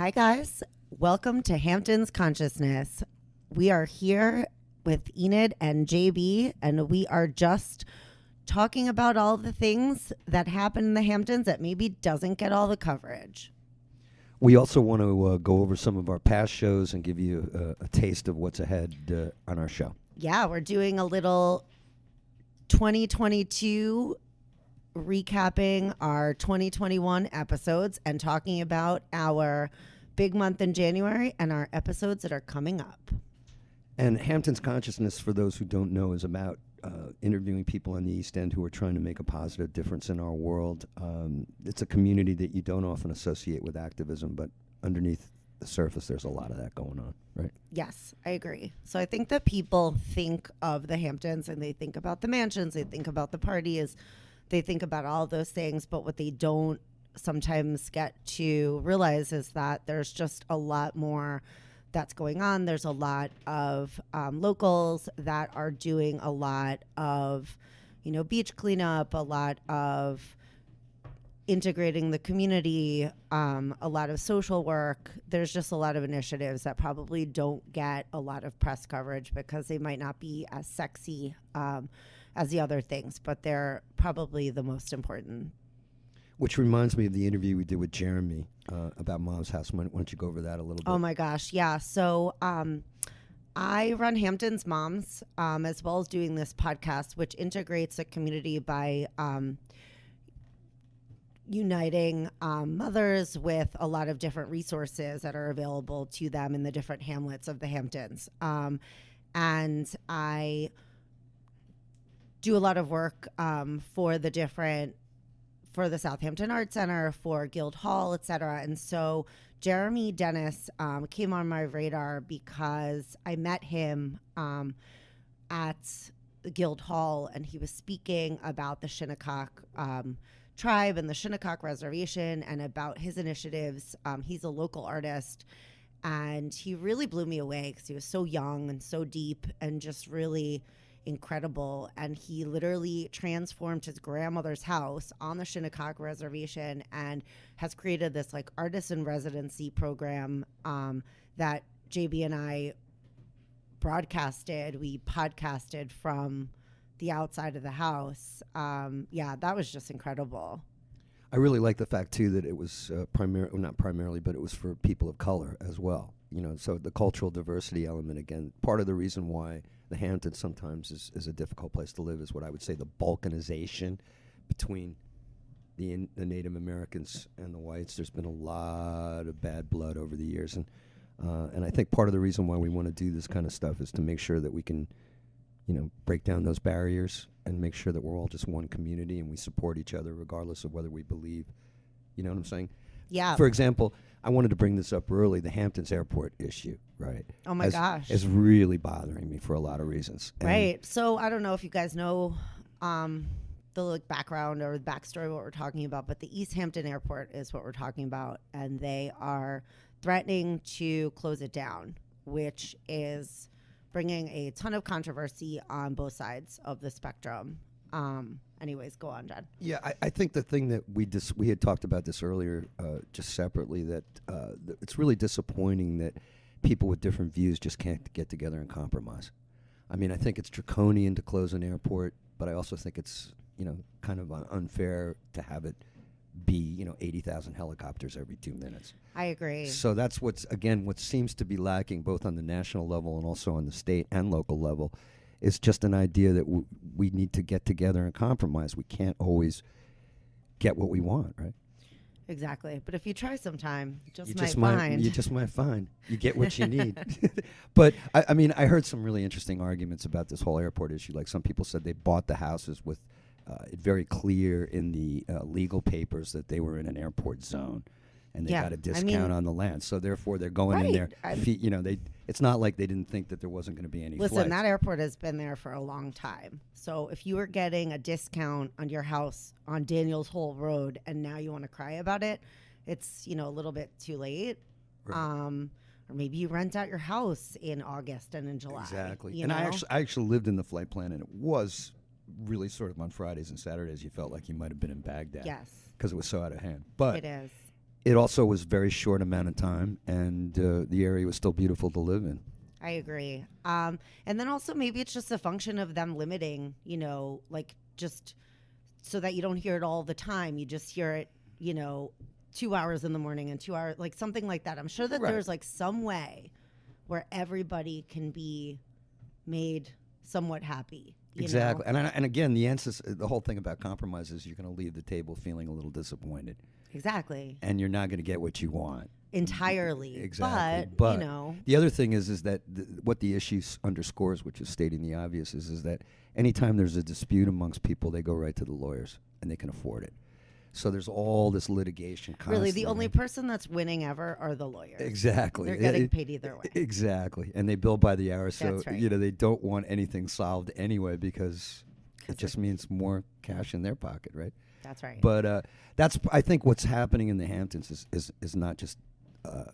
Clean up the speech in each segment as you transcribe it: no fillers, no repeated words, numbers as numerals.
Hi, guys. Welcome to Hamptons Consciousness. We are here with Enid and JB, and we are just talking about all the things that happen in the Hamptons that maybe doesn't get all the coverage. We also want to go over some of our past shows and give you a taste of what's ahead on our show. Yeah, we're doing a little 2022 recapping our 2021 episodes and talking about our big month in January and our episodes that are coming up. And Hamptons Consciousness, for those who don't know, is about interviewing people on the East End who are trying to make a positive difference in our world. It's a community that you don't often associate with activism, but underneath the surface, there's a lot of that going on, right? Yes, I agree. So I think that people think of the Hamptons and they think about the mansions, they think about the parties, they think about all those things, but what they don't sometimes get to realize is that there's just a lot more that's going on. There's a lot of locals that are doing a lot of, beach cleanup, a lot of integrating the community, a lot of social work. There's just a lot of initiatives that probably don't get a lot of press coverage because they might not be as sexy as the other things, but they're probably the most important. Which reminds me of the interview we did with Jeremy about Mom's House. Why don't you go over that a little bit? Oh my gosh, yeah. So I run Hamptons Moms, as well as doing this podcast, which integrates a community by uniting mothers with a lot of different resources that are available to them in the different hamlets of the Hamptons. And I do a lot of work for the Southampton Art Center, for Guildhall, et cetera. And so Jeremy Dennis came on my radar because I met him at the Guildhall, and he was speaking about the Shinnecock tribe and the Shinnecock Reservation and about his initiatives. He's a local artist, and he really blew me away because he was so young and so deep and just really incredible. And he literally transformed his grandmother's house on the Shinnecock Reservation and has created this like artist in residency program that JB and I broadcasted. We podcasted from the outside of the house. That was just incredible. I really like the fact too that it was not primarily, but it was for people of color as well. So the cultural diversity element, again, part of the reason why the Hamptons sometimes is a difficult place to live is what I would say the balkanization between the Native Americans and the whites. There's been a lot of bad blood over the years, and I think part of the reason why we want to do this kind of stuff is to make sure that we can, break down those barriers and make sure that we're all just one community and we support each other regardless of whether we believe. You know what I'm saying? Yeah. For example, I wanted to bring this up early, the Hamptons Airport issue, right? Oh my gosh. Is really bothering me for a lot of reasons. Right. So I don't know if you guys know the background or the backstory of what we're talking about, but the East Hampton Airport is what we're talking about, and they are threatening to close it down, which is bringing a ton of controversy on both sides of the spectrum. Anyways, go on, Jen. Yeah, I think the thing that we had talked about this earlier, just separately, that it's really disappointing that people with different views just can't get together and compromise. I mean, I think it's draconian to close an airport, but I also think it's kind of unfair to have it be 80,000 helicopters every 2 minutes. I agree. So that's what seems to be lacking both on the national level and also on the state and local level. It's just an idea that we need to get together and compromise. We can't always get what we want, right? Exactly. But if you try sometime, you just might find. You get what you need. But, I mean, I heard some really interesting arguments about this whole airport issue. Like some people said they bought the houses with it very clear in the legal papers that they were in an airport zone. And they got a discount on the land. So, therefore, they're going in there. It's not like they didn't think that there wasn't going to be any flights. That airport has been there for a long time. So, if you were getting a discount on your house on Daniels Hole Road and now you want to cry about it, it's, a little bit too late. Right. Or maybe you rent out your house in August and in July. Exactly. And I actually lived in the flight plan, and it was really sort of on Fridays and Saturdays you felt like you might have been in Baghdad. Yes. Because it was so out of hand. But it is. it also was very short amount of time, and the area was still beautiful to live in. I agree. And then also maybe it's just a function of them limiting, like just so that you don't hear it all the time. You just hear it, 2 hours in the morning and 2 hours, like something like that. I'm sure that Right. there's like some way where everybody can be made somewhat happy. Exactly. And again, the whole thing about compromise is you're going to leave the table feeling a little disappointed. Exactly. And you're not going to get what you want. Entirely. Exactly. But, the other thing is that what the issue underscores, which is stating the obvious, is that anytime there's a dispute amongst people, they go right to the lawyers, and they can afford it. So there's all this litigation constantly. Really, the only person that's winning ever are the lawyers. Exactly. They're getting paid either way. Exactly. And they bill by the hour, so That's right. they don't want anything solved anyway because it just means more cash in their pocket, right? That's right. But I think what's happening in the Hamptons is not just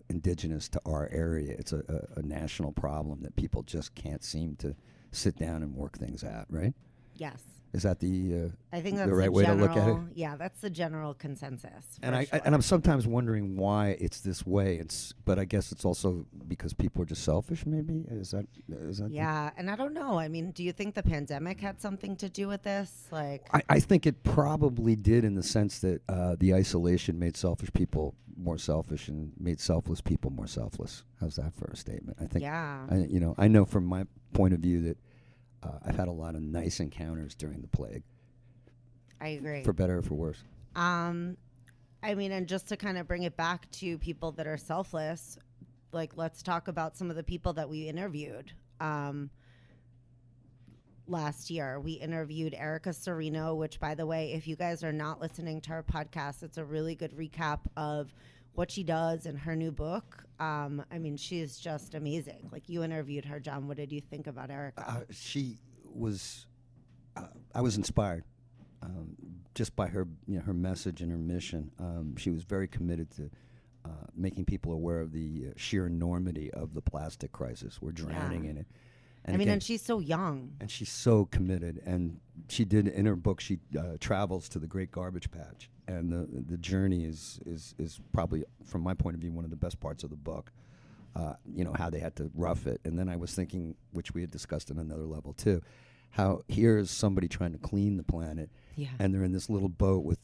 indigenous to our area. It's a national problem that people just can't seem to sit down and work things out, right? Yes. Is that the I think that's the right way to look at it? Yeah, that's the general consensus. And I'm sometimes wondering why it's this way. But I guess it's also because people are just selfish. Maybe is that? Yeah, and I don't know. I mean, do you think the pandemic had something to do with this? Like, I think it probably did, in the sense that the isolation made selfish people more selfish and made selfless people more selfless. How's that for a statement? I think. Yeah. I know from my point of view that I've had a lot of nice encounters during the plague. I agree. For better or for worse. I mean, and just to kind of bring it back to people that are selfless, like, let's talk about some of the people that we interviewed. Last year, we interviewed Erica Serino, which, by the way, if you guys are not listening to our podcast, it's a really good recap of what she does in her new book. I mean, she is just amazing. Like, you interviewed her, John. What did you think about Erica? She was, I was inspired just by her, her message and her mission. She was very committed to making people aware of the sheer enormity of the plastic crisis. We're drowning in it. And and she's so young. And she's so committed. And she did, in her book, she travels to the Great Garbage Patch. And the journey is probably, from my point of view, one of the best parts of the book. How they had to rough it. And then I was thinking, which we had discussed on another level too, how here's somebody trying to clean the planet, and they're in this little boat with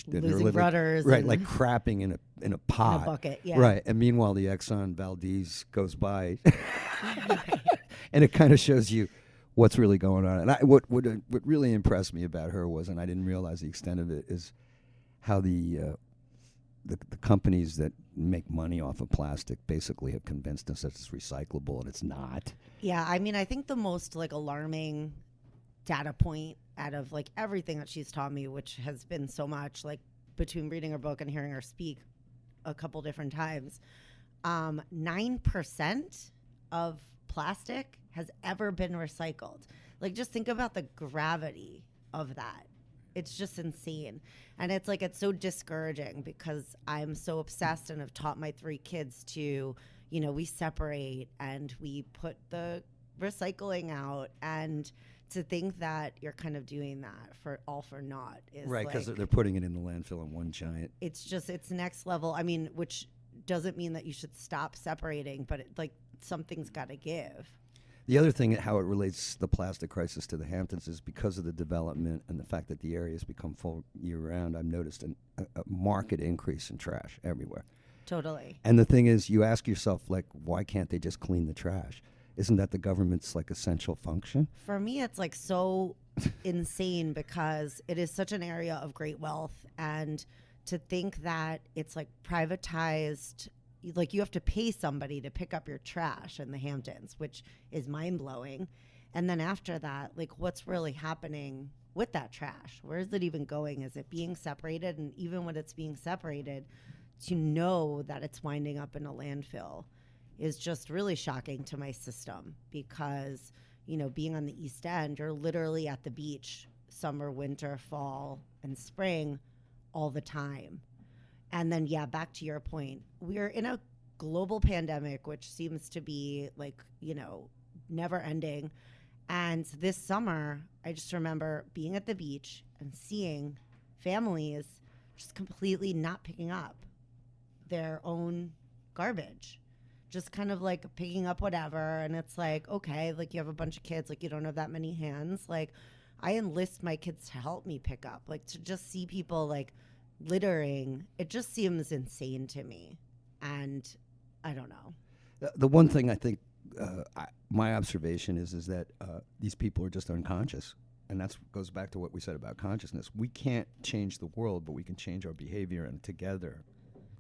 losing rudders, right, like crapping in a pot, in a bucket, right. And meanwhile, the Exxon Valdez goes by, and it kind of shows you what's really going on. And what really impressed me about her was, and I didn't realize the extent of it, is how the companies that make money off of plastic basically have convinced us that it's recyclable, and it's not. Yeah, I mean, I think the most alarming data point out of everything that she's taught me, which has been so much, between reading her book and hearing her speak a couple different times, 9% of plastic has ever been recycled. Just think about the gravity of that. It's just insane. And it's so discouraging because I'm so obsessed and have taught my 3 kids to, we separate and we put the recycling out, and to think that you're kind of doing that for naught is right, because they're putting it in the landfill in one giant. It's next level. I mean, which doesn't mean that you should stop separating, but something's got to give. The other thing, how it relates the plastic crisis to the Hamptons, is because of the development and the fact that the area has become full year-round. I've noticed a marked increase in trash everywhere. Totally. And the thing is, you ask yourself, why can't they just clean the trash? Isn't that the government's essential function? For me, it's so insane because it is such an area of great wealth, and to think that it's privatized. You have to pay somebody to pick up your trash in the Hamptons, which is mind-blowing. And then after that, what's really happening with that trash? Where is it even going? Is it being separated? And even when it's being separated, to know that it's winding up in a landfill is just really shocking to my system because, being on the East End, you're literally at the beach summer, winter, fall, and spring all the time. And then, back to your point, we're in a global pandemic, which seems to be never ending. And this summer, I just remember being at the beach and seeing families just completely not picking up their own garbage, just kind of like picking up whatever. And it's like, okay, like you have a bunch of kids, like you don't have that many hands. Like I enlist my kids to help me pick up, like to just see people like littering. It just seems insane to me. And I don't know. The one thing I think, my observation is that these people are just unconscious. And that goes back to what we said about consciousness. We can't change the world, but we can change our behavior, and together.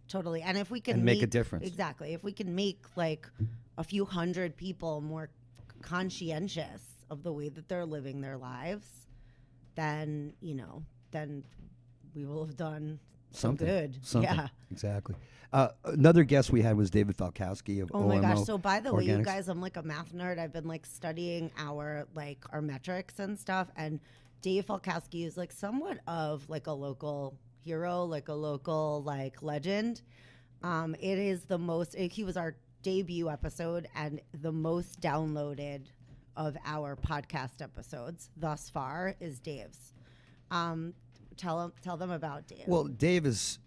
Totally. And if we can make a difference. Exactly. If we can make like a few hundred people more conscientious of the way that they're living their lives, then, then we will have done something good. Something. Yeah. Exactly. Another guest we had was David Falkowski of Oh my OMO gosh. So by the way, you Organics. guys, I'm like a math nerd. I've been like studying our metrics and stuff. And Dave Falkowski is like somewhat of like a local hero, like a local like legend. It is the most, he was our debut episode and the most downloaded of our podcast episodes thus far is Dave's. Tell them about Dave. Well, Dave is,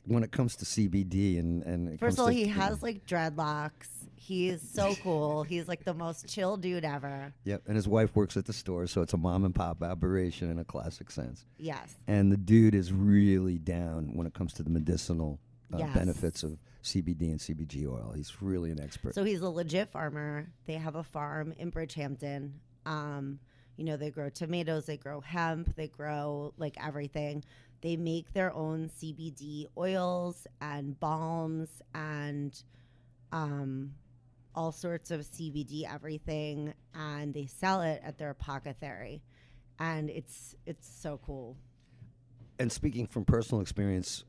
when it comes to CBD and first of all, he has like dreadlocks. He's so cool. He's like the most chill dude ever. Yep, and his wife works at the store, so it's a mom and pop operation in a classic sense. Yes. And the dude is really down when it comes to the medicinal Yes. benefits of CBD and CBG oil. He's really an expert. So he's a legit farmer. They have a farm in Bridgehampton. They grow tomatoes, they grow hemp, they grow like everything. They make their own CBD oils and balms and all sorts of CBD everything, and they sell it at their apothecary. And it's so cool. And speaking from personal experience,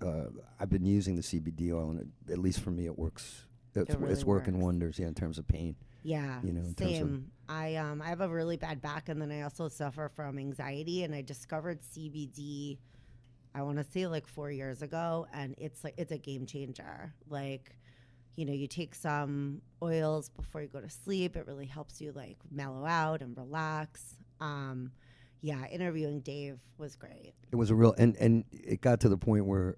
I've been using the CBD oil, and at least for me, it works. It's working works. wonders, in terms of pain. Yeah, in terms of same. I have a really bad back, and then I also suffer from anxiety. And I discovered CBD, I want to say like 4 years ago, and it's a game changer. Like, you take some oils before you go to sleep. It really helps you like mellow out and relax. Interviewing Dave was great. It was a real, and it got to the point where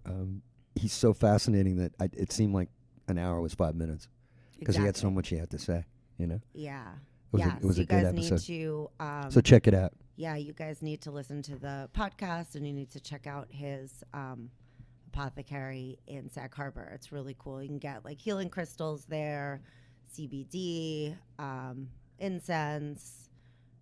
he's so fascinating that it seemed like an hour was 5 minutes because he had so much he had to say. Yeah. It was a good episode. Need to, so check it out. Yeah, you guys need to listen to the podcast, and you need to check out his apothecary in Sag Harbor. It's really cool. You can get like healing crystals there, CBD, incense,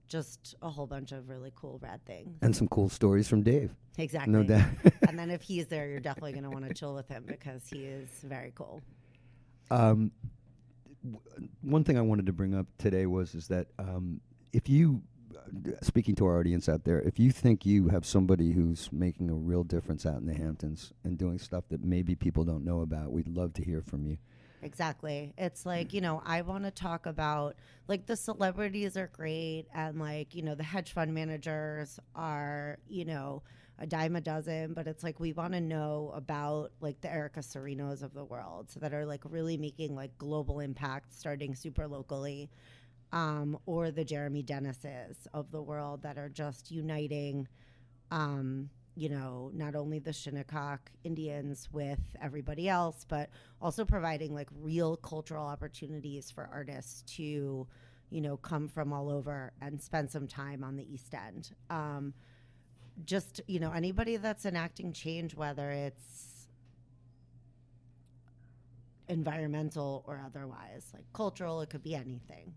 just a whole bunch of really cool rad things. And some cool stories from Dave. Exactly. No doubt. And then if he's there, you're definitely going to want to chill with him because he is very cool. One thing I wanted to bring up today is that if you, speaking to our audience out there, if you think you have somebody who's making a real difference out in the Hamptons and doing stuff that maybe people don't know about, we'd love to hear from you. Exactly. It's like, I want to talk about, like, the celebrities are great, and, like, the hedge fund managers are, a dime a dozen, but it's like we want to know about, like, the Erica Serinos of the world that are, like, really making, like, global impact starting super locally, or the Jeremy Dennises of the world that are just uniting, not only the Shinnecock Indians with everybody else, but also providing like real cultural opportunities for artists to, come from all over and spend some time on the East End. Just, anybody that's enacting change, whether it's environmental or otherwise, like cultural, it could be anything.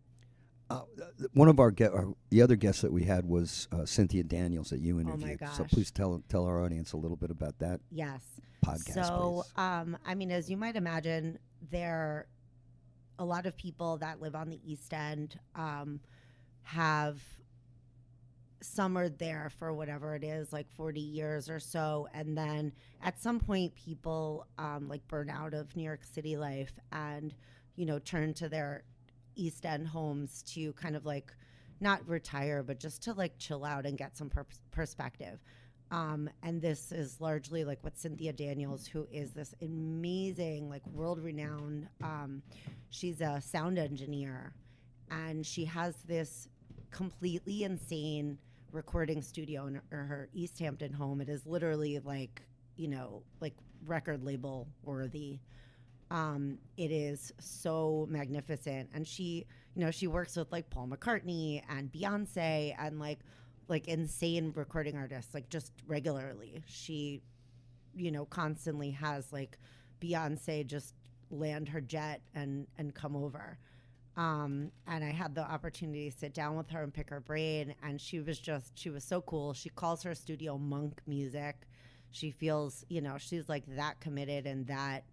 One of the other guests that we had was Cynthia Daniels that you interviewed. Oh my gosh. So please tell our audience a little bit about that. Yes. Podcast. So, please. as you might imagine, there a lot of people that live on the East End have summered there for whatever it is, like 40 years or so, and then at some point, people like burn out of New York City life and turn to their East End homes to kind of like not retire, but just to like chill out and get some perspective. And this is largely like what Cynthia Daniels, who is this amazing, like world-renowned, she's a sound engineer, and she has this completely insane recording studio in her East Hampton home. It is literally like, like record label worthy. It is so magnificent. And she, you know, she works with like Paul McCartney and Beyonce and like insane recording artists, like just regularly. She, you know, constantly has like Beyonce just land her jet and come over. And I had the opportunity to sit down with her and pick her brain, and she was so cool. She calls her studio Monk Music. She feels, you know, she's like that committed and that,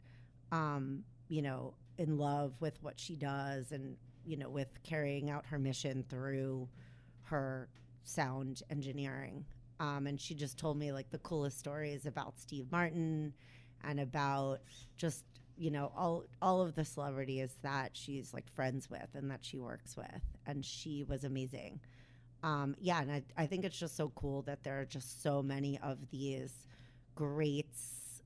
you know, in love with what she does and, you know, with carrying out her mission through her sound engineering. And she just told me like the coolest stories about Steve Martin and about just, you know, all of the celebrities that she's like friends with and that she works with. And she was amazing. Yeah, and I think it's just so cool that there are just so many of these greats,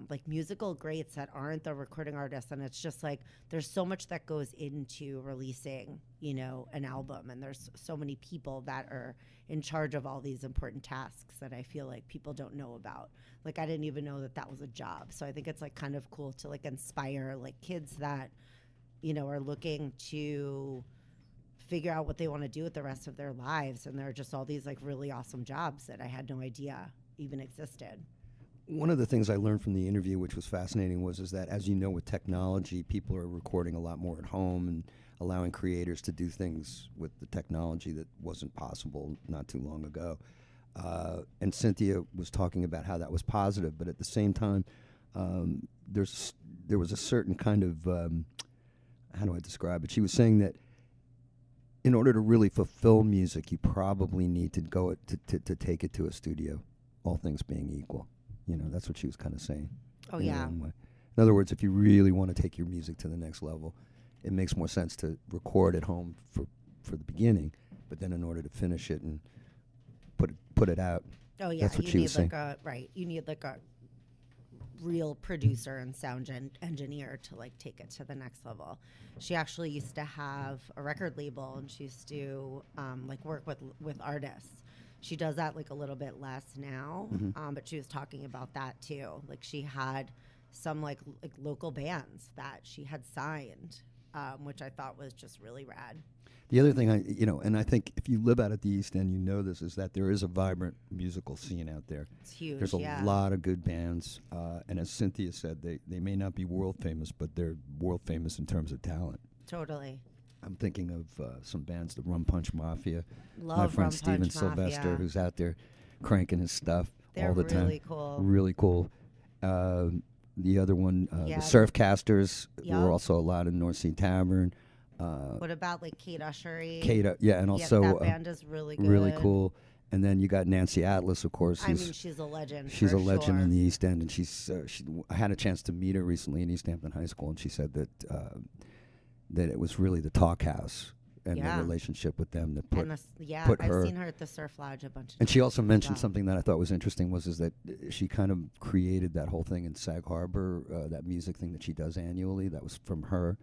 like musical greats that aren't the recording artists. And it's just like there's so much that goes into releasing, you know, an album. And there's so many people that are in charge of all these important tasks that I feel like people don't know about. Like I didn't even know that that was a job. So I think it's like kind of cool to like inspire like kids that, you know, are looking to figure out what they want to do with the rest of their lives. And there are just all these like really awesome jobs that I had no idea even existed. One of the things I learned from the interview, which was fascinating, was that, as you know, with technology, people are recording a lot more at home and allowing creators to do things with the technology that wasn't possible not too long ago. And Cynthia was talking about how that was positive, but at the same time, there was a certain kind of, how do I describe it? She was saying that in order to really fulfill music, you probably need to go to take it to a studio, all things being equal. You know, that's what she was kind of saying. Oh, yeah. In other words, if you really want to take your music to the next level, it makes more sense to record at home for the beginning, but then in order to finish it and put it out. Oh, yeah. That's what she was saying. You need like a real producer and sound engineer to like take it to the next level. She actually used to have a record label, and she used to like work with artists. She does that like a little bit less now, but she was talking about that too. Like she had some like local bands that she had signed, which I thought was just really rad. The other thing and I think if you live out at the East End, you know this, is that there is a vibrant musical scene out there. It's huge. There's a lot of good bands, and as Cynthia said, they may not be world famous, but they're world famous in terms of talent. Totally. I'm thinking of some bands, the Rum Punch Mafia. Love my friend Rum Steven Punch Sylvester, Mafia. who's out there cranking his stuff all the time. They're really cool. Really cool. The other one, the Surfcasters, were also a lot in North Sea Tavern. What about like Kate Ushery? And also that band is really good. Really cool. And then you got Nancy Atlas, of course. I mean, she's a legend. She's a legend in the East End, and I had a chance to meet her recently in East Hampton High School, and she said that that it was really the Talk House and the relationship with them that put her. I've seen her at the Surf Lodge a bunch of times. And she also mentioned something that I thought was interesting is that she kind of created that whole thing in Sag Harbor, that music thing that she does annually. That was from her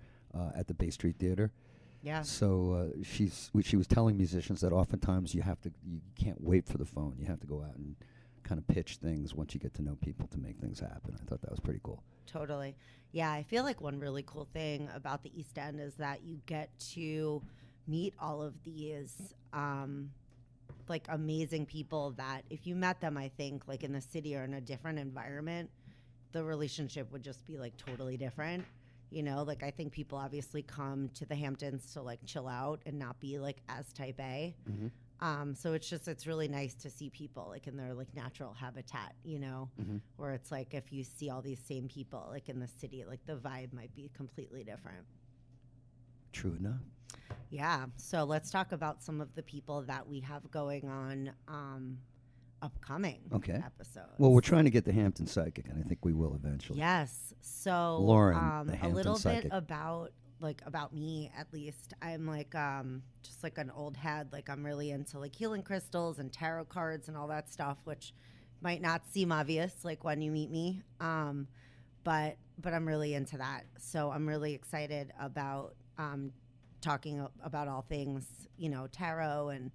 at the Bay Street Theater. Yeah. So she was telling musicians that oftentimes you can't wait for the phone. You have to go out and kind of pitch things once you get to know people to make things happen. I thought that was pretty cool. Totally. Yeah, I feel like one really cool thing about the East End is that you get to meet all of these like amazing people that if you met them, I think like in the city or in a different environment, the relationship would just be like totally different. You know, like I think people obviously come to the Hamptons to like chill out and not be like as type A. So it's really nice to see people like in their like natural habitat, you know, where it's like if you see all these same people like in the city, like the vibe might be completely different. True enough. Yeah. So let's talk about some of the people that we have going on upcoming episodes. Well, we're trying to get the Hampton Psychic, and I think we will eventually. Yes. So Lauren, the a Hampton little Psychic. bit about me at least. I'm like just like an old head. Like I'm really into like healing crystals and tarot cards and all that stuff, which might not seem obvious like when you meet me. But I'm really into that. So I'm really excited about talking about all things, you know, tarot and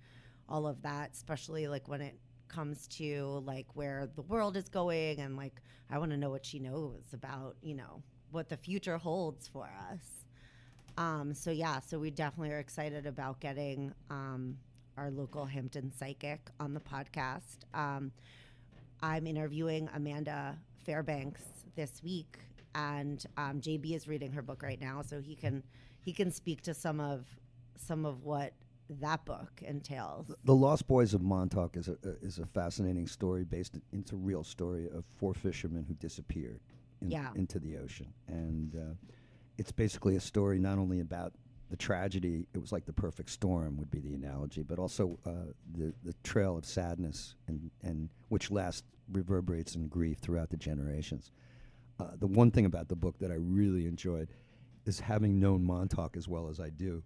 all of that, especially like when it comes to like where the world is going, and like I want to know what she knows about, you know, what the future holds for us. So we definitely are excited about getting our local Hampton psychic on the podcast. I'm interviewing Amanda Fairbanks this week, and JB is reading her book right now, so he can speak to some of what that book entails. The Lost Boys of Montauk is a fascinating story it's a real story of 4 fishermen who disappeared into the ocean, and it's basically a story not only about the tragedy. It was like the perfect storm would be the analogy, but also the trail of sadness and which reverberates in grief throughout the generations. The one thing about the book that I really enjoyed is, having known Montauk as well as I do,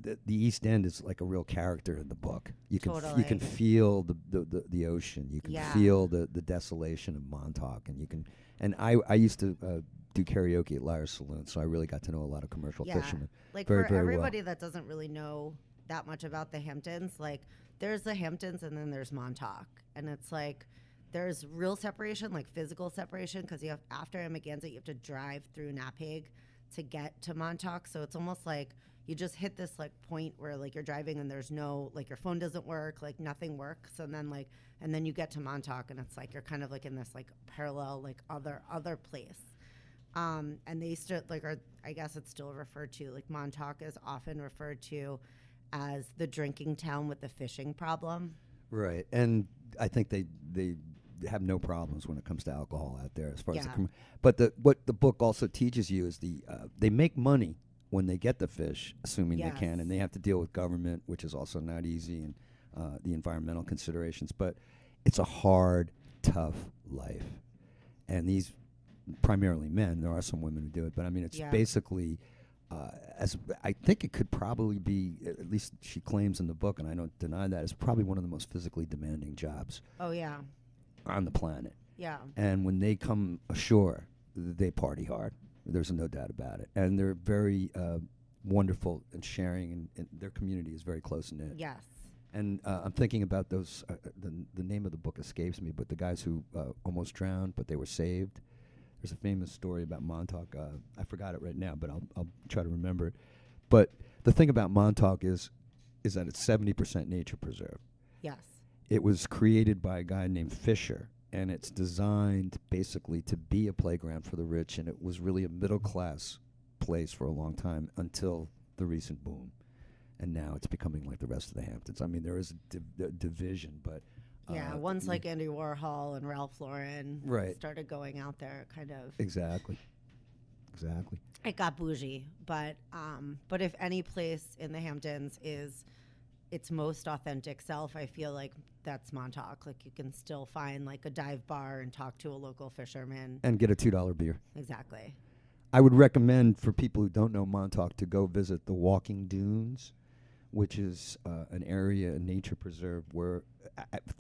the East End is like a real character in the book. You can feel the ocean. You can feel the desolation of Montauk, and I used to do karaoke at Lyre's Saloon, so I really got to know a lot of commercial fishermen. Like very, for very everybody well. that doesn't really know that much about the Hamptons, like there's the Hamptons and then there's Montauk, and it's like there's real separation, like physical separation, because you have, after Amagansett, you have to drive through Napig to get to Montauk. So it's almost like you just hit this like point where like you're driving and there's no, like your phone doesn't work, like nothing works, and then you get to Montauk and it's like you're kind of like in this like parallel like other place. And they used to like, or I guess it's still referred to, like Montauk is often referred to as the drinking town with the fishing problem. Right, and I think they have no problems when it comes to alcohol out there as far as but what the book also teaches you is they make money when they get the fish, assuming they can, and they have to deal with government, which is also not easy, and the environmental considerations. But it's a hard, tough life, and these primarily men. There are some women who do it, but I mean, it's basically as I think it could probably be. At least she claims in the book, and I don't deny that, it's probably one of the most physically demanding jobs. Oh yeah. On the planet. Yeah. And when they come ashore, they party hard. There's no doubt about it. And they're very wonderful and sharing, and their community is very close-knit. Yes. And I'm thinking about those, the name of the book escapes me, but the guys who almost drowned, but they were saved. There's a famous story about Montauk. I forgot it right now, but I'll try to remember it. But the thing about Montauk is that it's 70% nature preserve. Yes. It was created by a guy named Fisher, and it's designed basically to be a playground for the rich, and it was really a middle-class place for a long time until the recent boom. And now it's becoming like the rest of the Hamptons. I mean, there is a division, but... once like Andy Warhol and Ralph Lauren started going out there, kind of... Exactly. It got bougie, but if any place in the Hamptons is its most authentic self, I feel like that's Montauk. Like you can still find like a dive bar and talk to a local fisherman. And get a $2 beer. Exactly. I would recommend for people who don't know Montauk to go visit the Walking Dunes, which is an area, a nature preserve, where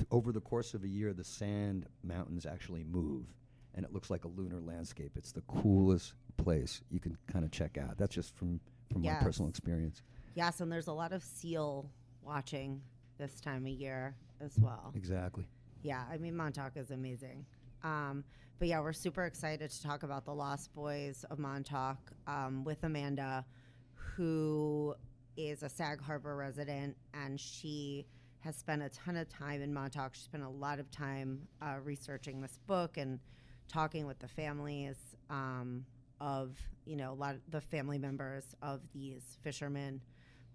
over the course of a year, the sand mountains actually move, and it looks like a lunar landscape. It's the coolest place you can kind of check out. That's just from my personal experience. Yes, and there's a lot of seal watching this time of year as well. Exactly. Yeah, I mean, Montauk is amazing. But yeah, we're super excited to talk about the Lost Boys of Montauk with Amanda, who is a Sag Harbor resident, and she has spent a ton of time in Montauk. She spent a lot of time researching this book and talking with the families of, you know, a lot of the family members of these fishermen.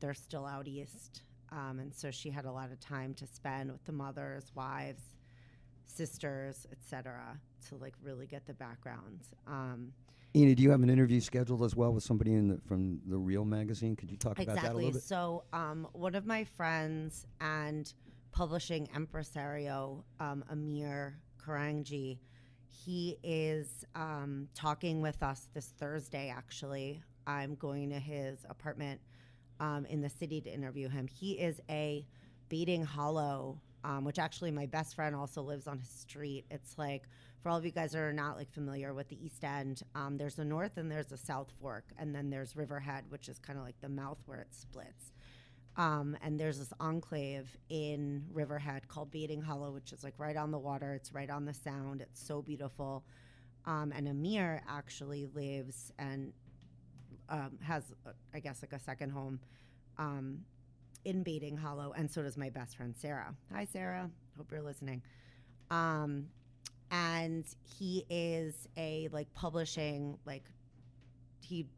They're still out east. And so she had a lot of time to spend with the mothers, wives, sisters, etc., to like really get the background. Enid, do you have an interview scheduled as well with somebody from the Real magazine? Could you talk about that a little bit? So one of my friends and publishing impresario, Amir Karangi, he is talking with us this Thursday, actually. I'm going to his apartment in the city to interview him. He is a Baiting Hollow, which actually my best friend also lives on his street. It's like, for all of you guys that are not like familiar with the East End, there's a North and there's a South Fork, and then there's Riverhead, which is kind of like the mouth where it splits. And there's this enclave in Riverhead called Baiting Hollow, which is like right on the water. It's right on the Sound. It's so beautiful. And Amir actually lives and has, I guess, like a second home in Baiting Hollow. And so does my best friend, Sarah. Hi, Sarah. Hope you're listening. And he is a like publishing, like he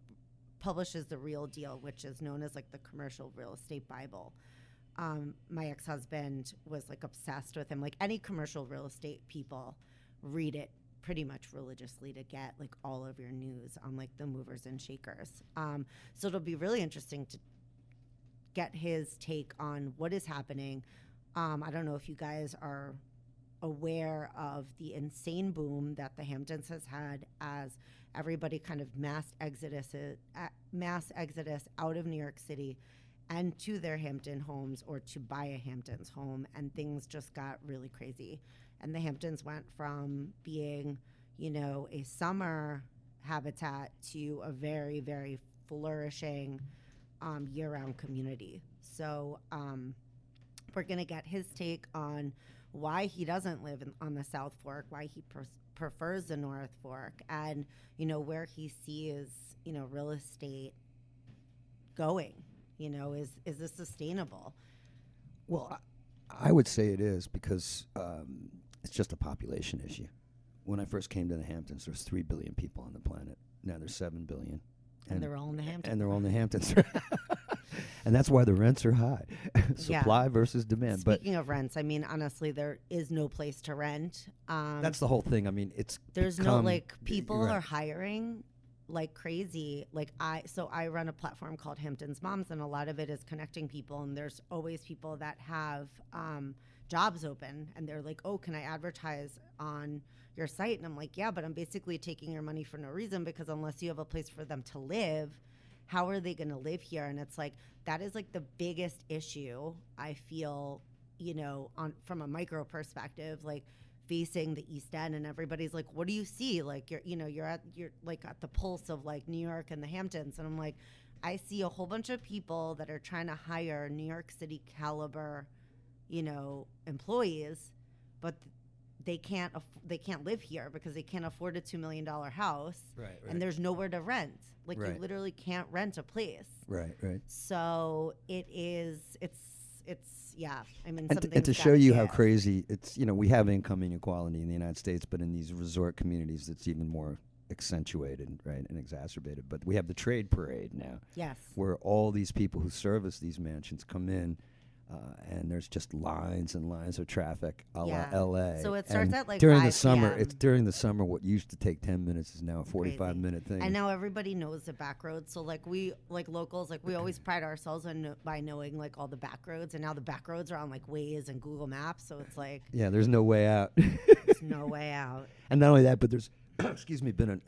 publishes The Real Deal, which is known as like the commercial real estate Bible. My ex-husband was like obsessed with him. Like any commercial real estate people read it pretty much religiously to get like all of your news on like the movers and shakers. So it'll be really interesting to get his take on what is happening. I don't know if you guys are aware of the insane boom that the Hamptons has had as everybody kind of mass exodus out of New York City and to their Hampton homes or to buy a Hamptons home, and things just got really crazy. And the Hamptons went from being, you know, a summer habitat to a very, very flourishing year-round community. So we're going to get his take on why he doesn't live on the South Fork, why he prefers the North Fork, and, you know, where he sees, you know, real estate going. You know, is this sustainable? Well, I would say it is because it's just a population issue. When I first came to the Hamptons, there was 3 billion people on the planet. Now there's 7 billion. And they're all in the Hamptons. And they're all in the Hamptons. And that's why the rents are high. Supply versus demand. Speaking of rents, I mean, honestly, there is no place to rent. That's the whole thing. I mean, there's no, like, people are hiring like crazy. Like I run a platform called Hamptons Moms, and a lot of it is connecting people. And there's always people that have jobs open, and they're like, "Oh, can I advertise on your site?" And I'm like, "Yeah, but I'm basically taking your money for no reason, because unless you have a place for them to live, how are they going to live here?" And it's like, that is like the biggest issue I feel, you know, from a micro perspective, like facing the East End, and everybody's like, "What do you see?" Like you're like at the pulse of like New York and the Hamptons. And I'm like, I see a whole bunch of people that are trying to hire New York City caliber, you know, employees, but they can't live here because they can't afford a $2 million house, right. And there's nowhere to rent. Like right. You literally can't rent a place. Right. So it's yeah. I mean, and to show you how crazy it's, you know, we have income inequality in the United States, but in these resort communities, it's even more accentuated, right, and exacerbated. But we have the trade parade now. Yes. Where all these people who service these mansions come in. And there's just lines and lines of traffic a la LA. So it starts at like during 5 the summer. PM. It's during the summer. What used to take 10 minutes is now a 45-minute thing. And now everybody knows the back roads. So like we, like locals, like we always pride ourselves on by knowing like all the back roads. And now the back roads are on like Waze and Google Maps. So it's like there's no way out. There's no way out. And not only that, but there's been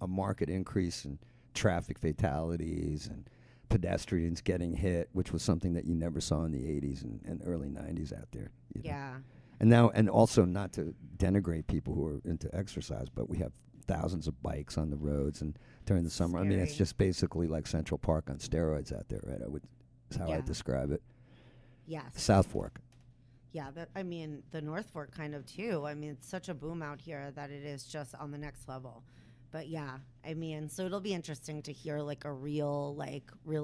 a market increase in traffic fatalities and pedestrians getting hit, which was something that you never saw in the 80s and early 90s out there. You know? And now, and also not to denigrate people who are into exercise, but we have thousands of bikes on the roads, and during the summer, I mean, it's just basically like Central Park on steroids out there, right? Is how I describe it. Yes. South Fork. Yeah, I mean, the North Fork kind of too. I mean, it's such a boom out here that it is just on the next level. But yeah, I mean, so it'll be interesting to hear like a real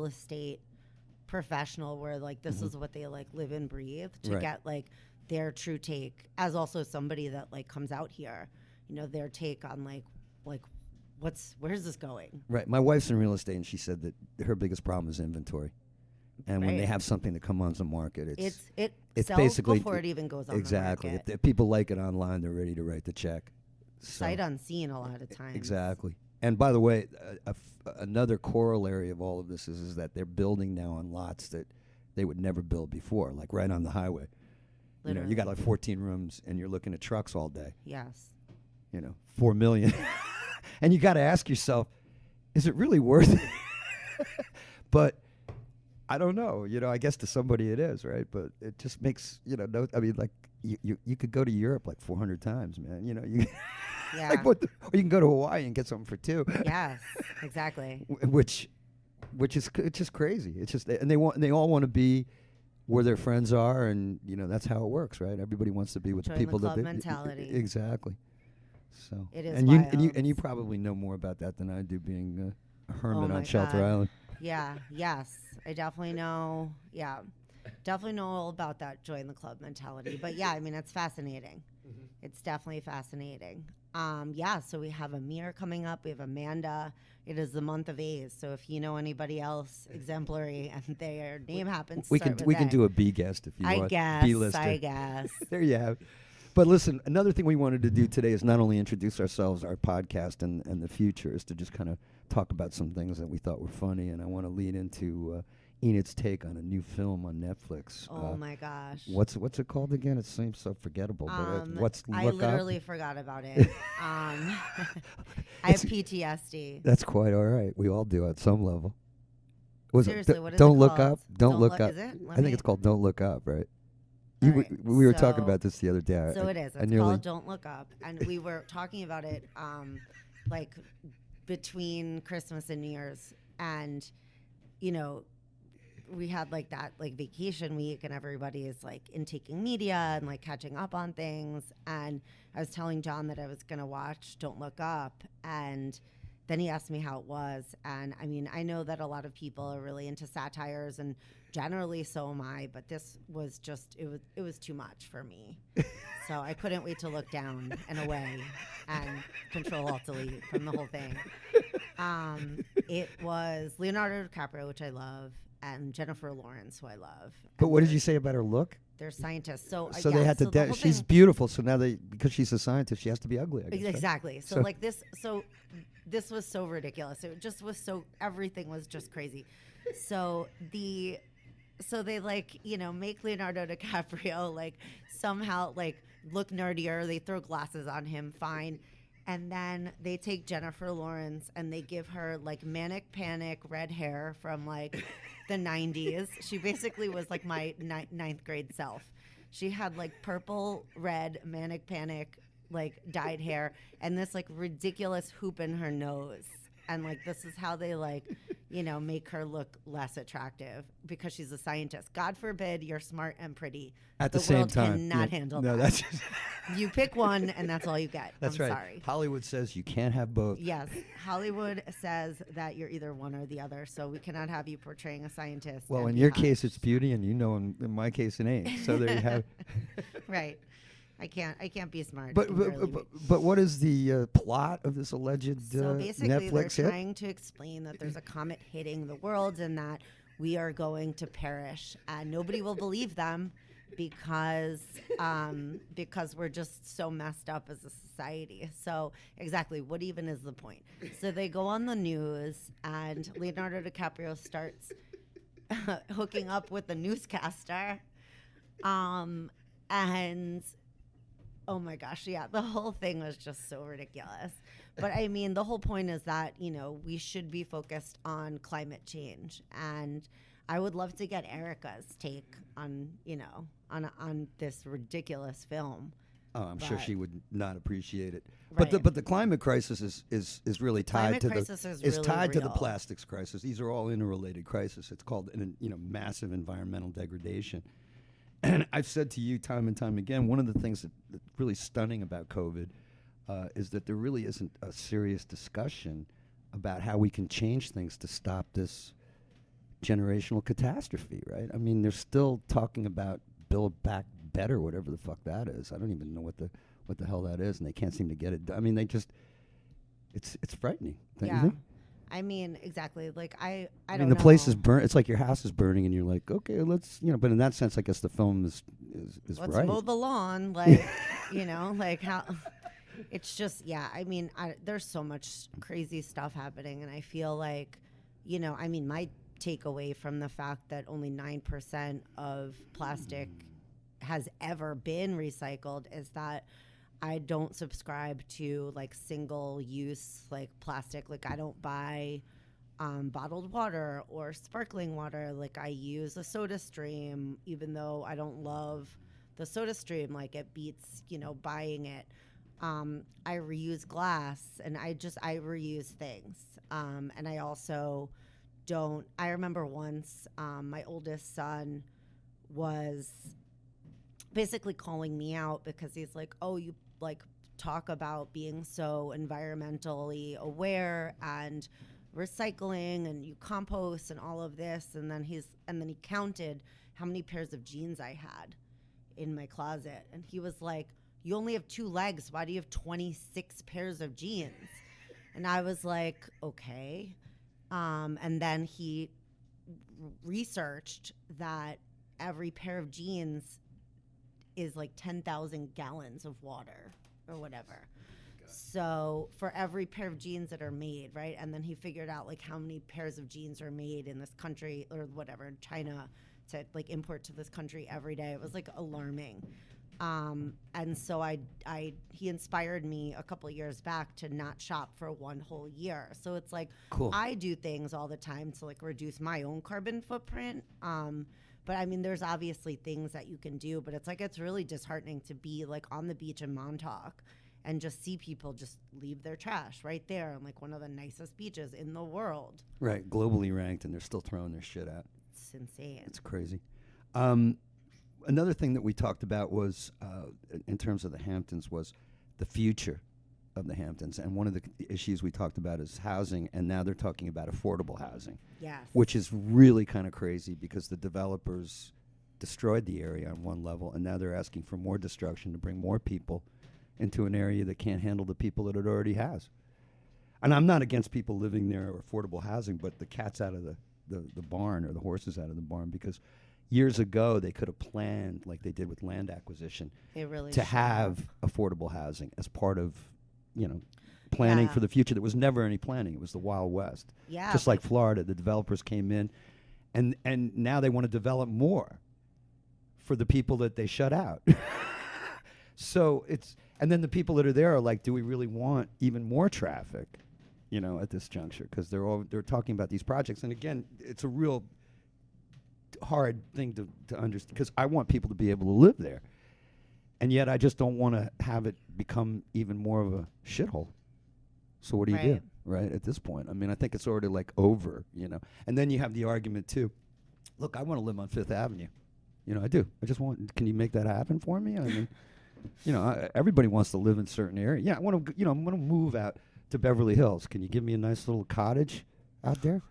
estate professional where like this is what they like live and breathe, to get like their true take, as also somebody that like comes out here, you know, their take on like where's this going? Right. My wife's in real estate, and she said that her biggest problem is inventory. And when they have something to come on the market, it sells basically before it even goes on exactly. the market. If people like it online, they're ready to write the check. Sight unseen a lot of times. Exactly. And by the way, another corollary of all of this is that they're building now on lots that they would never build before, like right on the highway. Literally. You know, you got like 14 rooms, and you're looking at trucks all day. Yes. You know, 4 million. And you got to ask yourself, is it really worth it? But I don't know. You know, I guess to somebody it is, right? But it just makes, you know, I mean, like, you could go to Europe like 400 times, man. You know, yeah. Like or you can go to Hawaii and get something for $2. Yes, exactly. Which which is it's just crazy. It's just and they all want to be where their friends are, and that's how it works, right? Everybody wants to be with Join the people the club that mentality. Exactly. So It is and wild. you probably know more about that than I do, being a hermit my on Shelter God. Island. Yeah. Yes. I definitely know. Yeah. Definitely know all about that join the club mentality. But yeah, I mean, it's fascinating. It's definitely fascinating. Yeah, so we have Amir coming up. We have Amanda. It is the month of A's. So if you know anybody else exemplary and their name happens to We start can with we can A, do a B guest if you I want. guess. B-lister. I guess. There you have it. But listen, another thing we wanted to do today is not only introduce ourselves, our podcast, and the future, is to just kind of talk about some things that we thought were funny. And I want to lead into Enid's take on a new film on Netflix. Oh my gosh. What's it called again? It seems so forgettable. But what's I Look literally Up? forgot about it. I have PTSD. That's quite all right. We all do at some level. Seriously, what is Don't it Look called? Up. Don't Look Up. Is it? I think it's called Don't Look Up, right? All We right, were talking so- about this the other day. So it is. It's called Don't Look Up. And we were talking about it like between Christmas and New Year's. And, we had like that like vacation week and everybody is like intaking media and like catching up on things. And I was telling John that I was going to watch Don't Look Up. And then he asked me how it was. And I mean, I know that a lot of people are really into satires, and generally so am I, but this was just, it was too much for me. So I couldn't wait to look down and away and Control-Alt-Delete from the whole thing. It was Leonardo DiCaprio, which I love, and Jennifer Lawrence, who I love. But And what did you say about her look? they're scientists. So, So yeah, they had to. so the whole She's thing- beautiful, so now because she's a scientist, she has to be ugly. I guess, right? Exactly. So, So- like this. So this was so ridiculous. It just was so. Everything was just crazy. So they like make Leonardo DiCaprio like somehow like look nerdier. They throw glasses on him. Fine. And then they take Jennifer Lawrence and they give her like manic panic red hair from like the 90s. She basically was like my ninth grade self. She had like purple, red, manic panic, like dyed hair and this like ridiculous hoop in her nose. And like this is how they like, make her look less attractive because she's a scientist. God forbid you're smart and pretty. At the same world time, cannot handle no, that. that's You pick one and that's all you get. that's I'm right. sorry. Hollywood says you can't have both. Yes, Hollywood says that you're either one or the other, so we cannot have you portraying a scientist. Well, and in be your hot. case, it's beauty, and in my case, it ain't. So there you have. Right. I can't be smart. But I can barely but what is the plot of this alleged So basically, Netflix they're hit? trying to explain that there's a comet hitting the world and that we are going to perish, and nobody will believe them because we're just so messed up as a society. So exactly, what even is the point? So they go on the news, and Leonardo DiCaprio starts hooking up with the newscaster, and. Oh my gosh, yeah, the whole thing was just so ridiculous. But I mean, the whole point is that, we should be focused on climate change. And I would love to get Erica's take on, on this ridiculous film. Oh, I'm sure but- she would not appreciate it. Right. But the climate crisis is really tied Climate to crisis the is is really tied to the real. plastics crisis. These are all interrelated crises. It's called massive environmental degradation. And I've said to you time and time again, one of the things that's really stunning about COVID is that there really isn't a serious discussion about how we can change things to stop this generational catastrophe, right? I mean, they're still talking about Build Back Better, whatever the fuck that is. I don't even know what the hell that is, and they can't seem to get it done. I mean, it's frightening, don't you Yeah. think? I mean, exactly. Like, I I don't mean, the know. place is burnt. It's like your house is burning, and you're like, okay, let's, But in that sense, I guess the film is Let's right. mow the lawn, like, like how. It's just, yeah. I mean, there's so much crazy stuff happening, and I feel like, I mean, my takeaway from the fact that only 9% of plastic has ever been recycled is that I don't subscribe to like single use like plastic. Like I don't buy bottled water or sparkling water. Like I use a Soda Stream, even though I don't love the Soda Stream. Like it beats, buying it. I reuse glass and I reuse things. And I also don't. I remember once my oldest son was basically calling me out because he's like, oh, you like talk about being so environmentally aware and recycling and you compost and all of this, and then he counted how many pairs of jeans I had in my closet, and he was like, you only have 2 legs, why do you have 26 pairs of jeans? And I was like, okay. And then he researched that every pair of jeans is like 10,000 gallons of water or whatever. So for every pair of jeans that are made, right? And then he figured out like how many pairs of jeans are made in this country or whatever, China, to like import to this country every day. It was like alarming. And so he inspired me a couple of years back to not shop for 1 whole year. So it's like, cool. I do things all the time to like reduce my own carbon footprint. But I mean, there's obviously things that you can do, but it's like, it's really disheartening to be like on the beach in Montauk and just see people just leave their trash right there on like one of the nicest beaches in the world. Right, globally ranked, and they're still throwing their shit out. It's insane. It's crazy. Another thing that we talked about was, in terms of the Hamptons, was the future of the Hamptons. And one of the issues we talked about is housing, and now they're talking about affordable housing. Yes. Which is really kind of crazy because the developers destroyed the area on one level, and now they're asking for more destruction to bring more people into an area that can't handle the people that it already has. And I'm not against people living there or affordable housing, but the cat's out of the barn, or the horses out of the barn, because years ago they could have planned, like they did with land acquisition, to have affordable housing as part of, planning for the future. There was never any planning. It was the Wild West. Yeah. Just like Florida, the developers came in, and now they want to develop more for the people that they shut out. So and then the people that are there are like, do we really want even more traffic, at this juncture? Because they're talking about these projects, and again, it's a real hard thing to understand, because I want people to be able to live there, and yet I just don't want to have it become even more of a shithole. So what do you do, right, at this point? I mean, I think it's already like over, And then you have the argument too. Look, I want to live on Fifth Avenue. I do. I just want. Can you make that happen for me? I mean, everybody wants to live in certain area. Yeah, I want to. I'm going to move out to Beverly Hills. Can you give me a nice little cottage out there?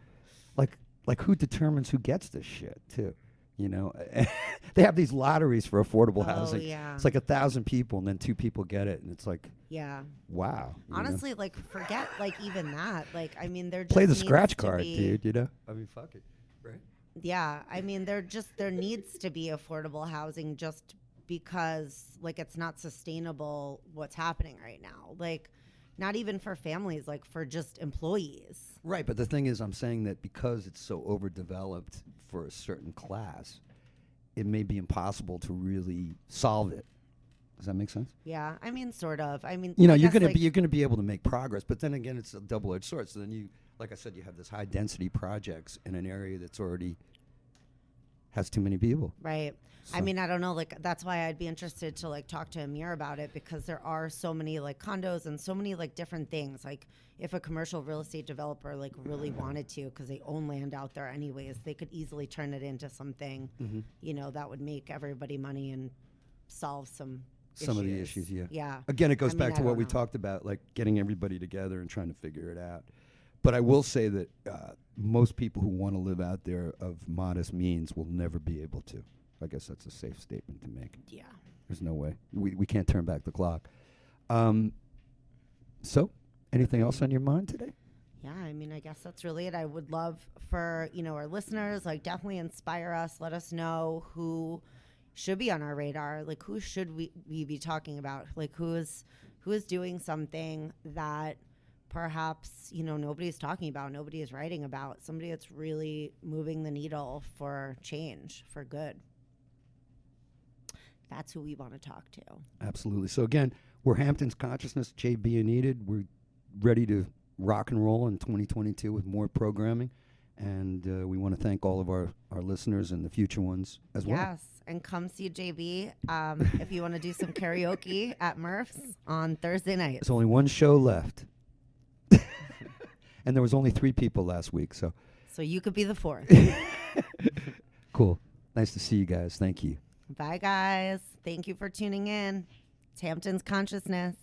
Like who determines who gets this shit too? They have these lotteries for affordable housing. Yeah. It's like 1,000 people, and then 2 people get it, and it's like, yeah, wow. Honestly, like forget like even that. Like, I mean, they're just play the scratch card, dude. I mean, fuck it, right? Yeah, I mean, there needs to be affordable housing just because like it's not sustainable what's happening right now. Like, not even for families, like for just employees. Right, but the thing is, I'm saying that because it's so overdeveloped for a certain class, it may be impossible to really solve it. Does that make sense? Yeah, I mean, sort of. I mean, you're gonna be able to make progress, but then again, it's a double-edged sword. So then you, like I said, you have this high-density projects in an area that's already has too many people. Right. So. I mean, I don't know. Like, that's why I'd be interested to like talk to Amir about it, because there are so many like condos and so many like different things. Like, if a commercial real estate developer like really wanted to, because they own land out there anyways, they could easily turn it into something, that would make everybody money and solve some of the issues. Yeah. Yeah. Again, it goes back to what we talked about, like getting everybody together and trying to figure it out. But I will say that most people who want to live out there of modest means will never be able to. I guess that's a safe statement to make. Yeah. There's no way. We can't turn back the clock. So, anything else on your mind today? Yeah, I mean, I guess that's really it. I would love for, our listeners, like, definitely inspire us. Let us know who should be on our radar. Like, who should we be talking about? Like, who is doing something that perhaps, nobody's talking about, nobody is writing about, somebody that's really moving the needle for change, for good. That's who we want to talk to. Absolutely. So again, we're Hamptons Consciousness, JB and Enid. We're ready to rock and roll in 2022 with more programming. And we want to thank all of our listeners and the future ones as well. Yes, and come see JB if you want to do some karaoke at Murph's on Thursday night. There's only one show left. And there was only 3 people last week, so So you could be the fourth. Cool. Nice to see you guys. Thank you. Bye, guys. Thank you for tuning in. It's Hamptons Consciousness.